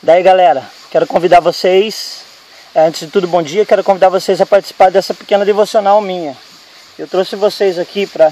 Daí, galera, quero convidar vocês, antes de tudo, bom dia, quero convidar vocês a participar dessa pequena devocional minha. Eu trouxe vocês aqui para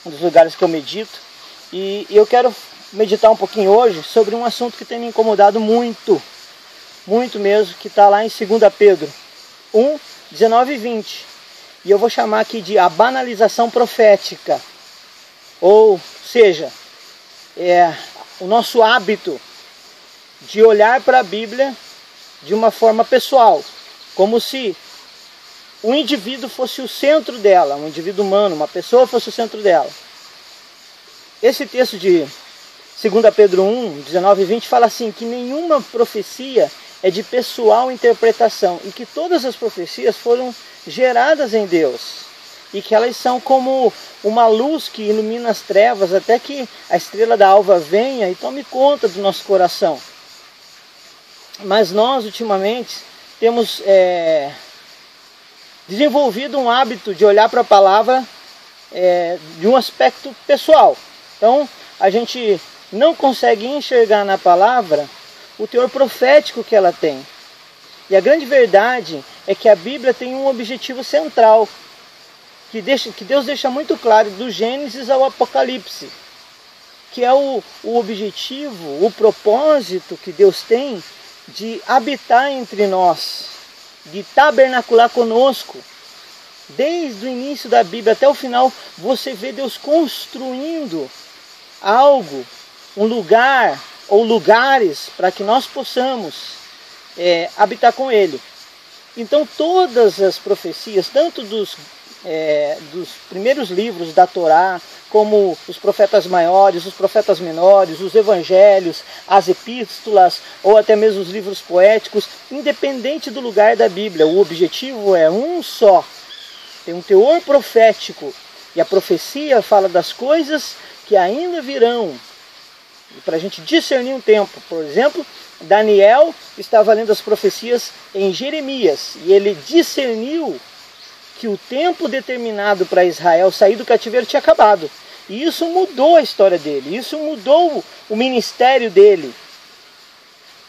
um dos lugares que eu medito e eu quero meditar um pouquinho hoje sobre um assunto que tem me incomodado muito mesmo, que está lá em 2 Pedro 1, 19 e 20. E eu vou chamar aqui de a banalização profética. Ou seja, o nosso hábito de olhar para a Bíblia de uma forma pessoal, como se um indivíduo fosse o centro dela, um indivíduo humano, uma pessoa fosse o centro dela. Esse texto de 2 Pedro 1, 19 e 20 fala assim, que nenhuma profecia é de pessoal interpretação e que todas as profecias foram geradas em Deus e que elas são como uma luz que ilumina as trevas até que a estrela da alva venha e tome conta do nosso coração. Mas nós, ultimamente, temos desenvolvido um hábito de olhar para a palavra de um aspecto pessoal. Então, a gente não consegue enxergar na palavra o teor profético que ela tem. E a grande verdade é que a Bíblia tem um objetivo central, que Deus deixa muito claro do Gênesis ao Apocalipse, que é o objetivo, o propósito que Deus tem de habitar entre nós, de tabernacular conosco. Desde o início da Bíblia até o final, você vê Deus construindo algo, um lugar ou lugares para que nós possamos habitar com Ele. Então todas as profecias, tanto dos primeiros livros da Torá, como os profetas maiores, os profetas menores, os evangelhos, as epístolas, ou até mesmo os livros poéticos, independente do lugar da Bíblia, o objetivo é um só. Tem um teor profético, e a profecia fala das coisas que ainda virão, para a gente discernir um tempo. Por exemplo, Daniel estava lendo as profecias em Jeremias, e ele discerniu que o tempo determinado para Israel sair do cativeiro tinha acabado. E isso mudou a história dele, isso mudou o ministério dele.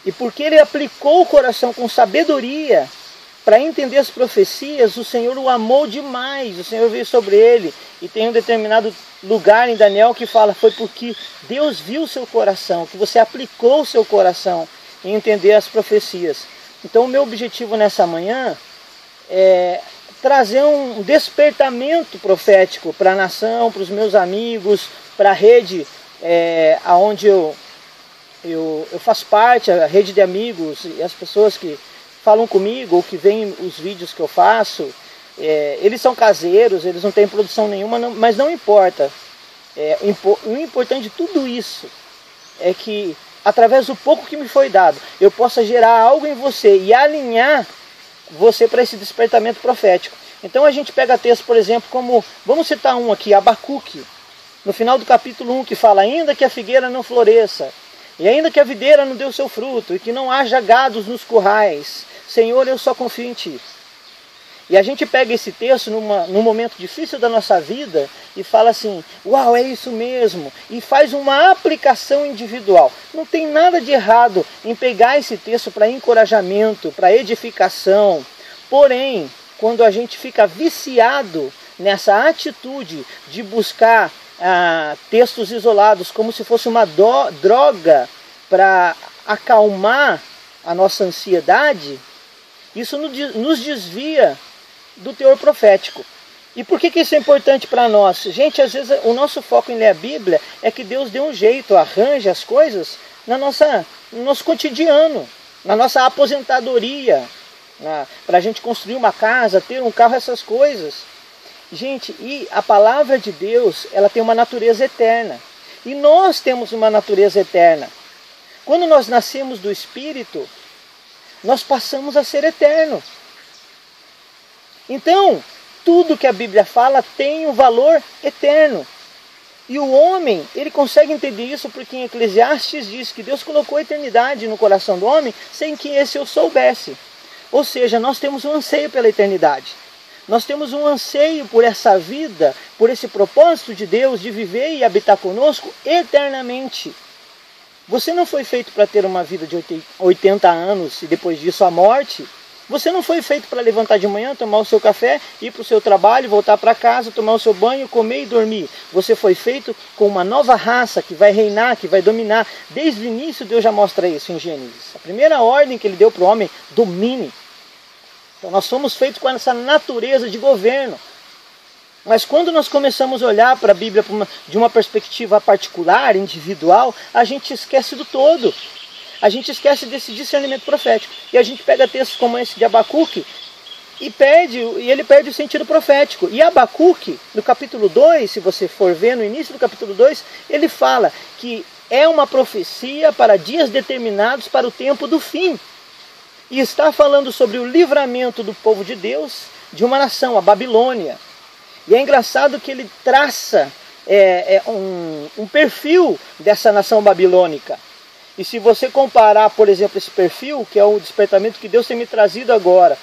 E porque ele aplicou o coração com sabedoria para entender as profecias, o Senhor o amou demais, o Senhor veio sobre ele. E tem um determinado lugar em Daniel que fala, foi porque Deus viu o seu coração, que você aplicou o seu coração em entender as profecias. Então o meu objetivo nessa manhã é trazer um despertamento profético para a nação, para os meus amigos, para a rede onde eu faço parte, a rede de amigos e as pessoas que falam comigo ou que veem os vídeos que eu faço. Eles são caseiros, eles não têm produção nenhuma, mas não importa. O importante de tudo isso é que, através do pouco que me foi dado, eu possa gerar algo em você e alinhar você para esse despertamento profético. Então a gente pega texto, por exemplo, como, vamos citar um aqui, Abacuque, no final do capítulo 1, que fala, ainda que a figueira não floresça, e ainda que a videira não dê o seu fruto, e que não haja gados nos currais, Senhor, eu só confio em Ti. E a gente pega esse texto num momento difícil da nossa vida e fala assim, uau, é isso mesmo, e faz uma aplicação individual. Não tem nada de errado em pegar esse texto para encorajamento, para edificação. Porém, quando a gente fica viciado nessa atitude de buscar textos isolados como se fosse uma droga para acalmar a nossa ansiedade, isso nos desvia do teor profético. E por que isso é importante para nós? Gente, às vezes o nosso foco em ler a Bíblia é que Deus dê um jeito, arranja as coisas no nosso cotidiano, na nossa aposentadoria, para a gente construir uma casa, ter um carro, essas coisas. Gente, e a palavra de Deus, ela tem uma natureza eterna. E nós temos uma natureza eterna. Quando nós nascemos do Espírito, nós passamos a ser eterno. Então, tudo que a Bíblia fala tem um valor eterno. E o homem, ele consegue entender isso porque em Eclesiastes diz que Deus colocou a eternidade no coração do homem sem que esse o soubesse. Ou seja, nós temos um anseio pela eternidade. Nós temos um anseio por essa vida, por esse propósito de Deus de viver e habitar conosco eternamente. Você não foi feito para ter uma vida de 80 anos e depois disso a morte. Você não foi feito para levantar de manhã, tomar o seu café, ir para o seu trabalho, voltar para casa, tomar o seu banho, comer e dormir. Você foi feito com uma nova raça que vai reinar, que vai dominar. Desde o início Deus já mostra isso em Gênesis. A primeira ordem que ele deu para o homem, domine. Então nós somos feitos com essa natureza de governo. Mas quando nós começamos a olhar para a Bíblia de uma perspectiva particular, individual, a gente esquece do todo. A gente esquece desse discernimento profético. E a gente pega textos como esse de Abacuque e ele perde o sentido profético. E Abacuque, no capítulo 2, se você for ver no início do capítulo 2, ele fala que é uma profecia para dias determinados para o tempo do fim. E está falando sobre o livramento do povo de Deus de uma nação, a Babilônia. E é engraçado que ele traça um perfil dessa nação babilônica. E se você comparar, por exemplo, esse perfil, que é o despertamento que Deus tem me trazido agora,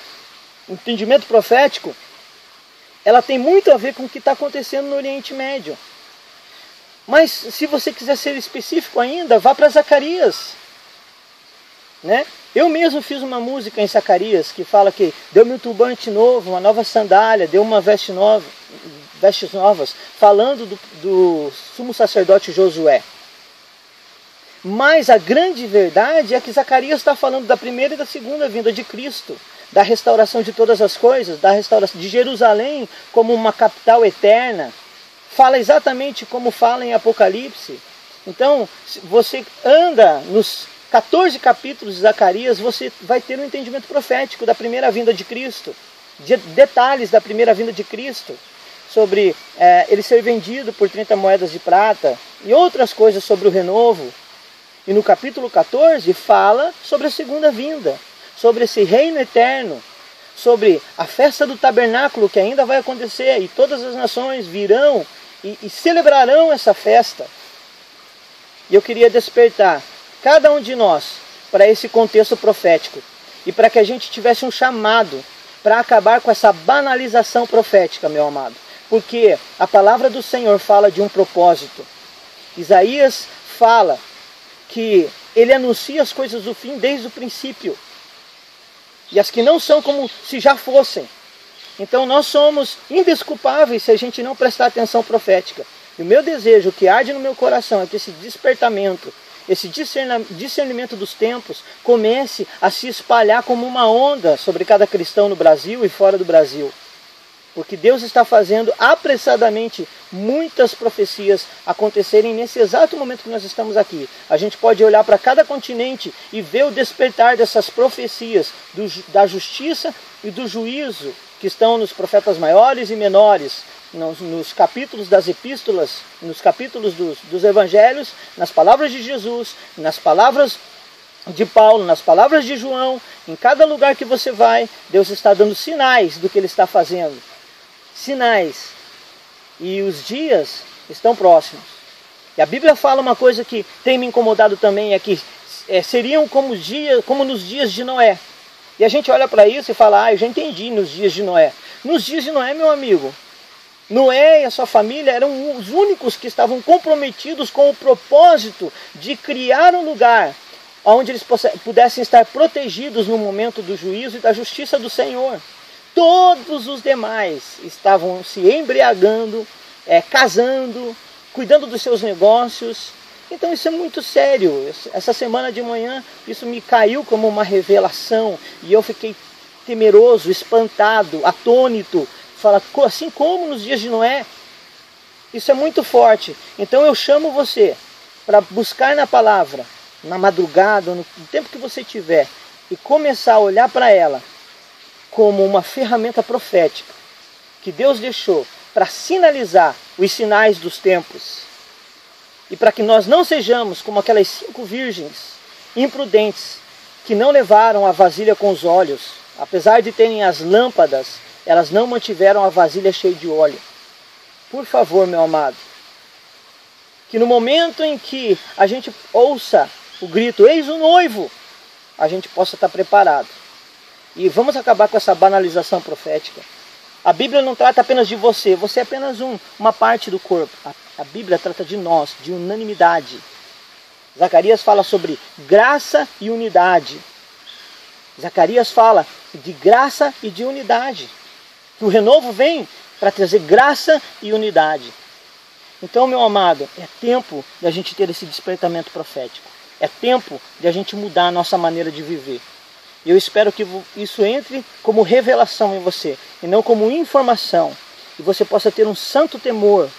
entendimento profético, ela tem muito a ver com o que está acontecendo no Oriente Médio. Mas se você quiser ser específico ainda, vá para Zacarias. Né? Eu mesmo fiz uma música em Zacarias que fala que deu-me um turbante novo, uma nova sandália, deu uma vestes novas, falando do sumo sacerdote Josué. Mas a grande verdade é que Zacarias está falando da primeira e da segunda vinda de Cristo, da restauração de todas as coisas, da restauração de Jerusalém como uma capital eterna. Fala exatamente como fala em Apocalipse. Então, se você anda nos 14 capítulos de Zacarias, você vai ter um entendimento profético da primeira vinda de Cristo, de detalhes da primeira vinda de Cristo, sobre ele ser vendido por 30 moedas de prata e outras coisas sobre o renovo. E no capítulo 14 fala sobre a segunda vinda, sobre esse reino eterno, sobre a festa do tabernáculo que ainda vai acontecer e todas as nações virão e celebrarão essa festa. E eu queria despertar cada um de nós para esse contexto profético e para que a gente tivesse um chamado para acabar com essa banalização profética, meu amado. Porque a palavra do Senhor fala de um propósito. Isaías fala que ele anuncia as coisas do fim desde o princípio. E as que não são como se já fossem. Então nós somos indesculpáveis se a gente não prestar atenção profética. E o meu desejo, o que arde no meu coração, é que esse despertamento, esse discernimento dos tempos comece a se espalhar como uma onda sobre cada cristão no Brasil e fora do Brasil. Porque Deus está fazendo apressadamente muitas profecias acontecerem nesse exato momento que nós estamos aqui. A gente pode olhar para cada continente e ver o despertar dessas profecias da justiça e do juízo que estão nos profetas maiores e menores, nos capítulos das epístolas, nos capítulos dos evangelhos, nas palavras de Jesus, nas palavras de Paulo, nas palavras de João. Em cada lugar que você vai, Deus está dando sinais do que Ele está fazendo. Sinais. E os dias estão próximos. E a Bíblia fala uma coisa que tem me incomodado também, é que seriam como nos dias de Noé. E a gente olha para isso e fala, eu já entendi nos dias de Noé. Nos dias de Noé, meu amigo, Noé e a sua família eram os únicos que estavam comprometidos com o propósito de criar um lugar onde eles pudessem estar protegidos no momento do juízo e da justiça do Senhor. Todos os demais estavam se embriagando, casando, cuidando dos seus negócios. Então isso é muito sério. Essa semana de manhã isso me caiu como uma revelação e eu fiquei temeroso, espantado, atônito. Fala, assim como nos dias de Noé. Isso é muito forte. Então eu chamo você para buscar na palavra, na madrugada, no tempo que você tiver, e começar a olhar para ela como uma ferramenta profética que Deus deixou para sinalizar os sinais dos tempos. E para que nós não sejamos como aquelas 5 virgens imprudentes que não levaram a vasilha com os olhos. Apesar de terem as lâmpadas, elas não mantiveram a vasilha cheia de óleo. Por favor, meu amado, que no momento em que a gente ouça o grito, eis o noivo, a gente possa estar preparado. E vamos acabar com essa banalização profética. A Bíblia não trata apenas de você, você é apenas uma parte do corpo. A Bíblia trata de nós, de unanimidade. Zacarias fala sobre graça e unidade. Zacarias fala de graça e de unidade. O renovo vem para trazer graça e unidade. Então, meu amado, é tempo de a gente ter esse despertamento profético. É tempo de a gente mudar a nossa maneira de viver. E eu espero que isso entre como revelação em você, e não como informação. E você possa ter um santo temor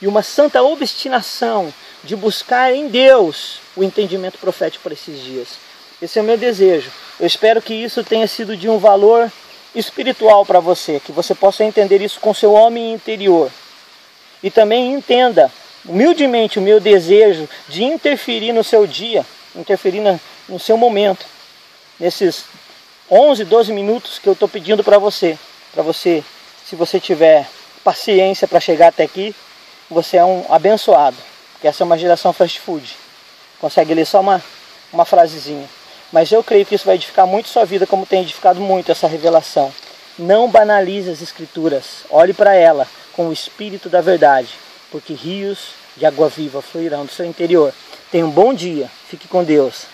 e uma santa obstinação de buscar em Deus o entendimento profético para esses dias. Esse é o meu desejo. Eu espero que isso tenha sido de um valor espiritual para você, que você possa entender isso com seu homem interior. E também entenda humildemente o meu desejo de interferir no seu dia, interferir no seu momento, nesses 11, 12 minutos que eu estou pedindo para você, se você tiver paciência para chegar até aqui, você é um abençoado, porque essa é uma geração fast food, consegue ler só uma frasezinha. Mas eu creio que isso vai edificar muito sua vida, como tem edificado muito essa revelação. Não banalize as Escrituras, olhe para ela com o Espírito da verdade, porque rios de água viva fluirão do seu interior. Tenha um bom dia, fique com Deus.